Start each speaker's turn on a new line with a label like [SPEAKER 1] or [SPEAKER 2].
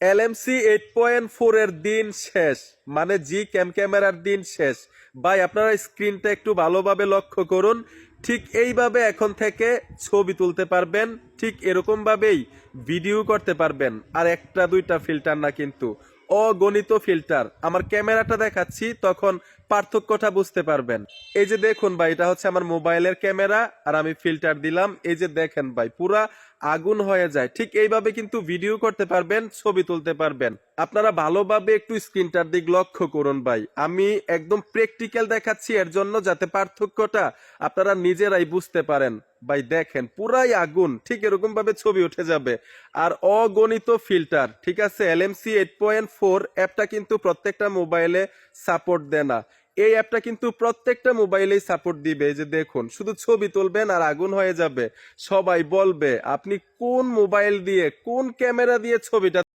[SPEAKER 1] LMC 8.4 এর দিন শেষ, মানে জি ক্যামেরার দিন শেষ। ভাই আপনারা স্ক্রিনটা একটু ভালোভাবে লক্ষ্য করুন। ঠিক এইভাবে এখন থেকে ছবি তুলতে পারবেন, ঠিক এরকম ভাবেই ভিডিও করতে পারবেন। আর একটা দুইটা ফিল্টার না, কিন্তু অগণিত ফিল্টার। আমার ক্যামেরাটা দেখাচ্ছি, তখন পার্থক্যটা বুঝতে পারবেন। এই যে দেখুন ভাই, এটা হচ্ছে আমার মোবাইলের ক্যামেরা, আর আমি ফিল্টার দিলাম। এই যে দেখেন ভাই, পুরা আগুন হয়ে যায়। ঠিক এইভাবে কিন্তু ভিডিও করতে পারবেন, ছবি তুলতে পারবেন। আপনারা ভালোভাবে একটু স্ক্রিনটার দিক লক্ষ্য করুন ভাই। আমি একদম প্র্যাকটিক্যাল দেখাচ্ছি এর জন্য, যাতে পার্থক্যটা আপনারা নিজেরাই বুঝতে পারেন। ভাই দেখেন, পুরাই আগুন, ঠিক এরকম ভাবে ছবি উঠে যাবে। আর অগণিত ফিল্টার, ঠিক আছে। এলএমসি 8.4 অ্যাপটা কিন্তু প্রত্যেকটা মোবাইলে সাপোর্ট দেয় না। এই অ্যাপটা কিন্তু প্রত্যেকটা মোবাইলেই সাপোর্ট দিবে। এই যে দেখুন, শুধু ছবি তুলবেন আর আগুন হয়ে যাবে। সবাই বলবে আপনি কোন মোবাইল দিয়ে, কোন ক্যামেরা দিয়ে ছবিটা